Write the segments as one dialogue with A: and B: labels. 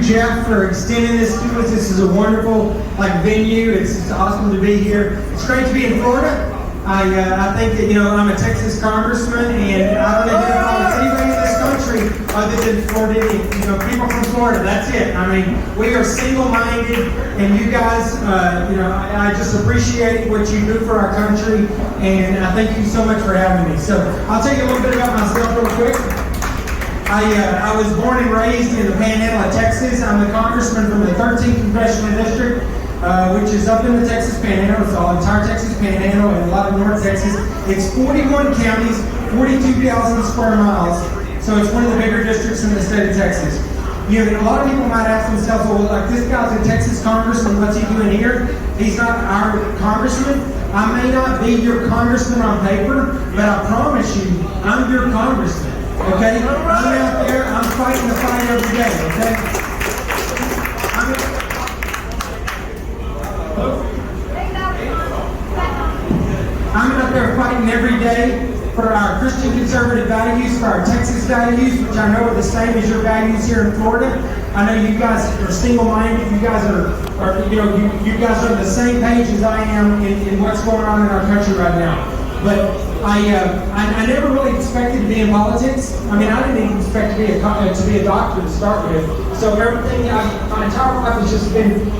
A: Jeff, for extending this to us. This is a wonderful venue. It's awesome to be here. It's great to be in Florida. I think that, I'm a Texas Congressman, and I don't identify with anybody in this country other than Floridian, people from Florida. That's it. I mean, we are single-minded, and you guys, I just appreciate what you do for our country, and I thank you so much for having me. So I'll tell you a little bit about myself real quick. I was born and raised in the Panhandle of Texas. I'm the congressman from the 13th Congressional District, which is up in the Texas Panhandle. It's all entire Texas Panhandle and a lot of North Texas. It's 41 counties, 42,000 square miles. So it's one of the bigger districts in the state of Texas. A lot of people might ask themselves, well, this guy's a Texas congressman, what's he doing here? He's not our congressman. I may not be your congressman on paper, but I promise you, I'm your congressman. Okay? I'm out there, I'm fighting the fight every day, okay? I'm out there fighting every day for our Christian conservative values, for our Texas values, which I know are the same as your values here in Florida. I know you guys are single-minded. You guys are you guys are on the same page as I am in what's going on in our country right now. But I never really expected to be in politics. I mean, I didn't even expect to be a doctor to start with. So everything, my entire life has just been,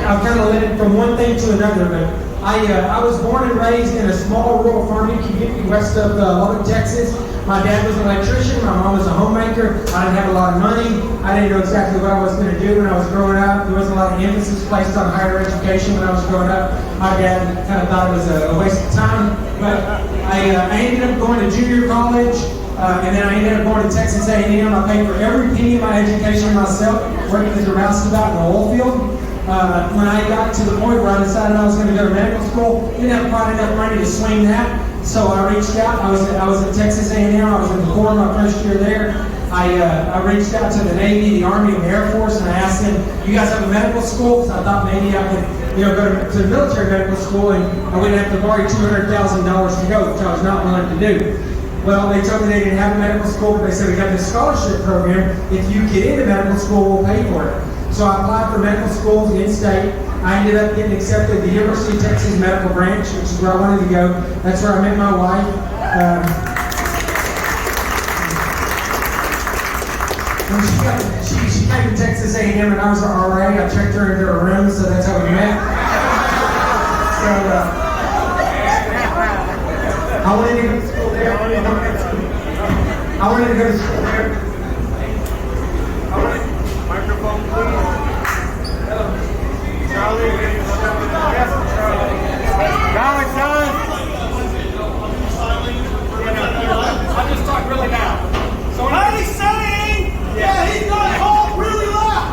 A: I've kind of led it from one thing to another. But I was born and raised in a small rural farming community west of Lubbock, Texas. My dad was an electrician. My mom was a homemaker. I didn't have a lot of money. I didn't know exactly what I was going to do when I was growing up. There wasn't a lot of emphasis placed on higher education when I was growing up. My dad kind of thought it was a waste of time. But I ended up going to junior college, and then I ended up going to Texas A&M. I paid for every penny of my education myself, working as a roustabout in the oil field. When I got to the point where I decided I was going to go to medical school, didn't have quite enough money to swing that, so I reached out. I was at Texas A&M. I was in the Corps my first year there. I reached out to the Navy, the Army, and the Air Force, and I asked them, "You guys have a medical school?" Because I thought maybe I could, go to the military medical school, and I wouldn't have to borrow $200,000 to go, which I was not willing to do. Well, they told me they didn't have a medical school, but they said we have this scholarship program. If you get into medical school, we'll pay for it. So I applied for medical schools in-state. I ended up getting accepted at the University of Texas Medical Branch, which is where I wanted to go. That's where I met my wife. She came to Texas A&M, and I was an RA. I checked her into her room, so that's how we met. So I wanted to go to school there. Microphone, please. Charlie. Yes, Charlie. Charlie, son. I'll just talk really loud. So what he's saying? Yeah, he's gonna talk really loud.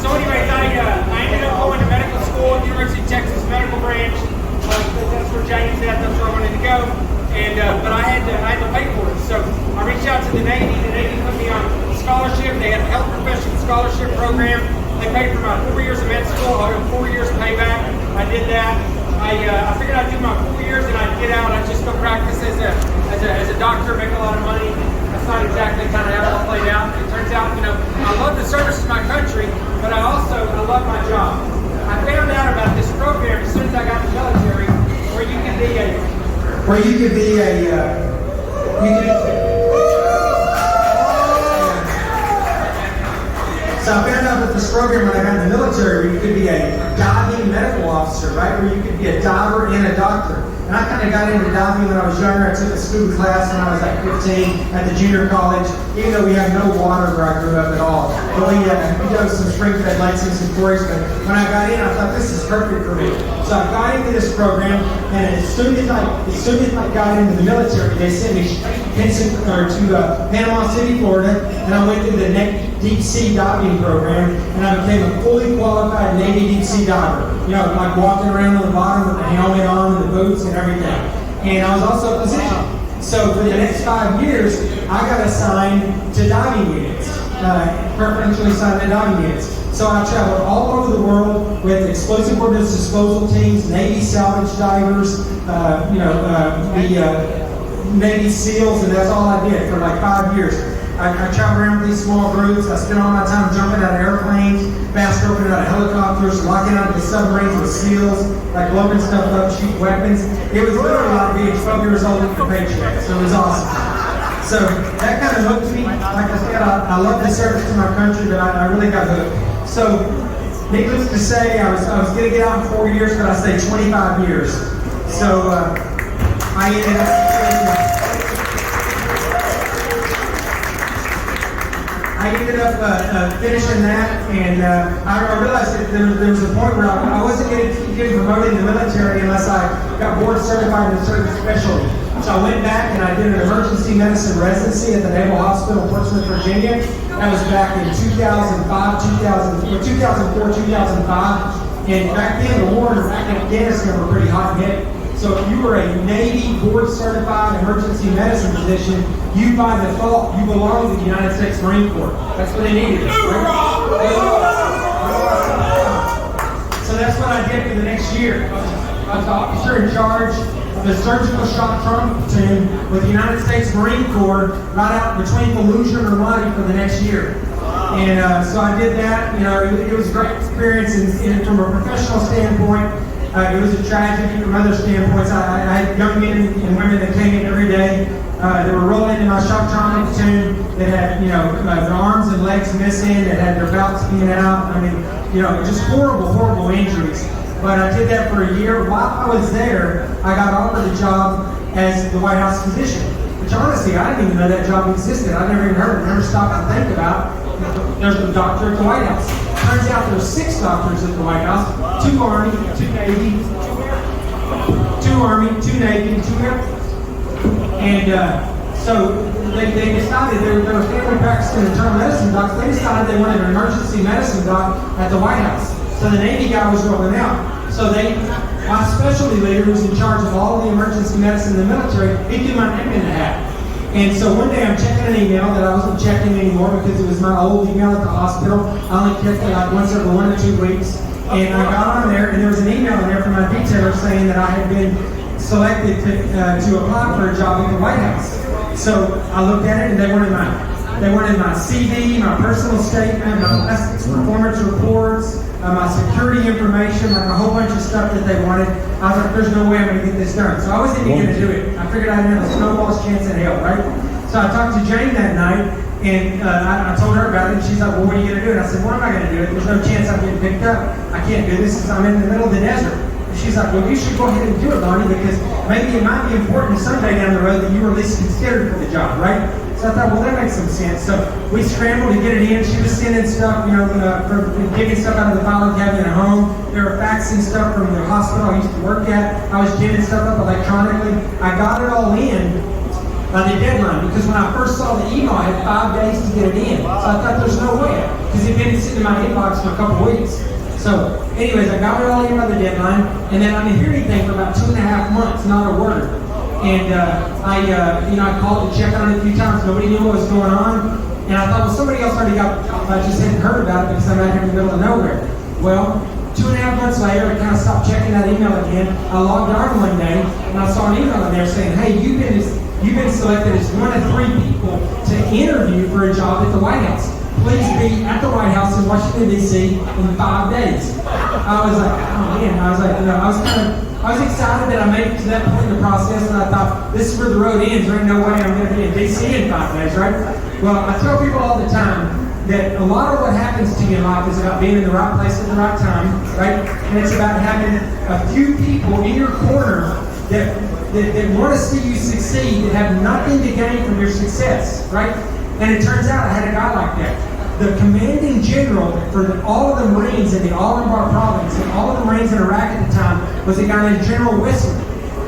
A: So anyways, I ended up going to medical school at the University of Texas Medical Branch. That's where James at. That's where I wanted to go. And but I had to pay for it. So I reached out to the Navy. The Navy put me on scholarship. They had a health professional scholarship program. They paid for my 4 years of med school. I got 4 years payback. I did that. I figured I'd do my 4 years and I'd get out. I'd just go practice as a doctor, make a lot of money. That's not exactly kind of how it all played out. It turns out, I love the service to my country, but I love my job. I found out about this program as soon as I got in the military, where you could be So I found out about this program when I got in the military where you could be a diving medical officer, right? Where you could be a diver and a doctor. And I kind of got into diving when I was younger. I took a scuba class when I was like 15 at the junior college, even though we had no water where I grew up at all. But we dove some spring-fed lakes and some quarries. But when I got in, I thought this is perfect for me. So I got into this program, and as soon as I got into the military, they sent me to Panama City, Florida, and I went through the deep sea diving program, and I became a fully qualified Navy deep sea diver. Like walking around on the bottom with the helmet on and the boots and everything. And I was also a physician. So for the next 5 years, I got assigned to diving units, preferentially assigned to diving units. So I traveled all over the world with explosive ordnance disposal teams, Navy salvage divers, the Navy SEALs, and that's all I did for like 5 years. I travel around with these small groups. I spend all my time jumping out of airplanes, fast roping out of helicopters, locking out of the submarines with SEALs, like blowing stuff up, shooting weapons. It was literally like being 12 years old with a paycheck, so it was awesome. So that kind of hooked me. Like I said, I love the service to my country, but I really got hooked. So, needless to say, I was going to get out in 4 years, but I stayed 25 years. So I ended up finishing that, and I realized that there was a point where I wasn't getting promoted in the military unless I got board certified in a certain specialty. So I went back and I did an emergency medicine residency at the Naval Hospital in Portsmouth, Virginia. That was back in 2004, 2005. And back then, the war in Iraq and Afghanistan were pretty hot and heavy. So if you were a Navy board certified emergency medicine physician, you by default, you belong to the United States Marine Corps. That's what they needed. Right? So that's what I did for the next year. I was the officer in charge of the surgical shock trauma platoon with the United States Marine Corps right out between Fallujah and Ronny for the next year. And so I did that. You know, it was a great experience, and from a professional standpoint, it was a tragedy from other standpoints. I had young men and women that came in every day. They were rolling into my shock trauma platoon that had, you know, their arms and legs missing, that had their belts being out. I mean, you know, just horrible, horrible injuries. But I did that for a year. While I was there, I got offered a job as the White House physician, which honestly, I didn't even know that job existed. I never even heard of it, never stopped to think about. There's a doctor at the White House. Turns out there's 6 doctors at the White House, 2 Army, 2 Navy, 2 Army, 2 Navy, and 2 Air Force. And so they decided, they were family practicing internal medicine docs, they decided they wanted an emergency medicine doc at the White House. So the Navy guy was rolling out. So my specialty leader, who's in charge of all of the emergency medicine in the military, he threw my name in the hat. And so one day I'm checking an email that I wasn't checking anymore because it was my old email at the hospital. I only checked it like once every 1 or 2 weeks. And I got on there, and there was an email in there from my detailer saying that I had been selected to apply for a job at the White House. So I looked at it, and they wanted my CV, my personal statement, my last performance reports, my security information, like a whole bunch of stuff that they wanted. I was like, there's no way I'm going to get this done. So I wasn't even going to do it. I figured I didn't have a snowball's chance in hell, right? So I talked to Jane that night, and I told her about it, and she's like, well, what are you going to do? And I said, what am I going to do? There's no chance I'm getting picked up. I can't do this because I'm in the middle of the desert. And she's like, well, you should go ahead and do it, Ronny, because maybe it might be important someday down the road that you were at least considered for the job, right? So I thought, well, that makes some sense. So we scrambled to get it in. She was sending stuff, you know, digging stuff out of the filing cabinet at home. They were faxing stuff from the hospital I used to work at. I was getting stuff up electronically. I got it all in by the deadline, because when I first saw the email, I had 5 days to get it in. So I thought there's no way, because it had been sitting in my inbox for a couple weeks. So anyways, I got it all in by the deadline, and then I didn't hear anything for about 2.5 months, not a word. And I called to check on it a few times. Nobody knew what was going on. And I thought, well, somebody else already got the job. I just hadn't heard about it because I'm out here in the middle of nowhere. Well, 2.5 months later, I kind of stopped checking that email again. I logged on one day, and I saw an email in there saying, hey, you've been selected as 1 of 3 people to interview for a job at the White House. Please be at the White House in Washington, D.C. in 5 days. I was like, oh man, I was excited that I made it to that point in the process, and I thought, this is where the road ends. There ain't no way I'm going to be in D.C. in 5 days, right? Well, I tell people all the time that a lot of what happens to you in life is about being in the right place at the right time, right? And it's about having a few people in your corner that want to see you succeed, that have nothing to gain from your success, right? And it turns out I had a guy like that. The commanding general for all of the Marines in the Al-Anbar province and all of the Marines in Iraq at the time was a guy named General Whistler.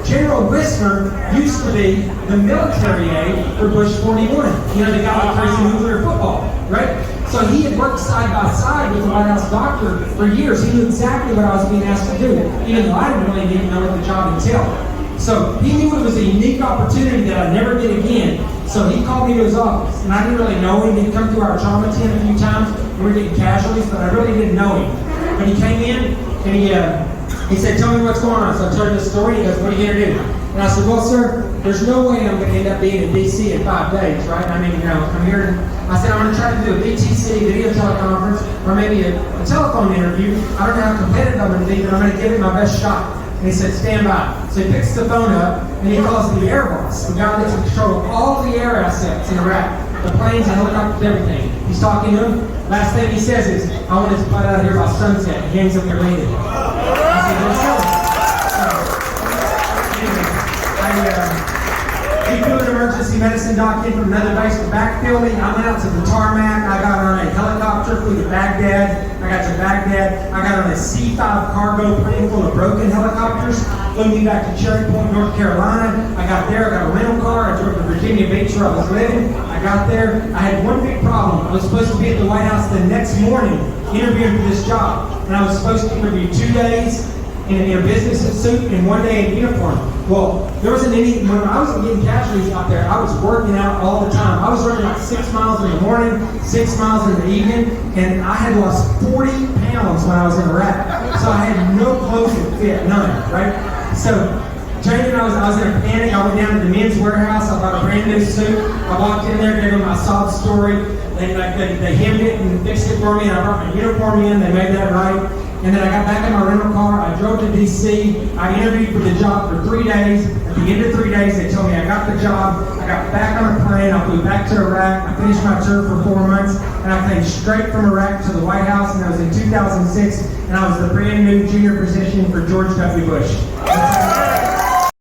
A: General Whistler used to be the military aide for Bush 41. You know, the guy that plays nuclear football, right? So he had worked side by side with the White House doctor for years. He knew exactly what I was being asked to do, even though I didn't really even know what the job entailed. So he knew it was a unique opportunity that I'd never get again. So he called me to his office, and I didn't really know him. He'd come through our trauma tent a few times. We were getting casualties, but I really didn't know him. But he came in, and he said, tell me what's going on. So I told him the story. He goes, what are you going to do? And I said, well, sir, there's no way I'm going to end up being in D.C. in 5 days, right? I mean, I'm here. I said, I'm going to try to do a VTC, video teleconference, or maybe a telephone interview. I don't know how competitive I'm going to be, but I'm going to give it my best shot. And he said, stand by. So he picks the phone up, and he calls the air boss, the guy that's in control of all the air assets in Iraq, the planes, the helicopters, everything. He's talking to him. Last thing he says is, I want to fly out of here by sunset. He hangs up their landing. I said, yes, sir. He flew an emergency medicine doc in from another base to backfill me. I went out to the tarmac. I got on a helicopter, flew to Baghdad. I got to Baghdad. I got on a C-5 cargo plane full of broken helicopters. Flew me back to Cherry Point, North Carolina. I got there. I got a rental car. I drove to Virginia Beach where I was living. I got there. I had one big problem. I was supposed to be at the White House the next morning interviewing for this job. And I was supposed to interview 2 days in a business suit and 1 day in uniform. Well, there wasn't any, when I was getting casualties out there, I was working out all the time. I was running like 6 miles in the morning, 6 miles in the evening, and I had lost 40 pounds when I was in Iraq. So I had no clothes that fit, none, right? So, Jane and I was in a panic. I went down to the men's warehouse. I bought a brand new suit. I walked in there, gave them my sob story. They hemmed it and fixed it for me, and I brought my uniform in. They made that right. And then I got back in my rental car. I drove to D.C. I interviewed for the job for 3 days. At the end of 3 days, they told me I got the job. I got back on a plane. I flew back to Iraq. I finished my tour for 4 months. And I came straight from Iraq to the White House. And that was in 2006. And I was the brand new junior position for George W. Bush.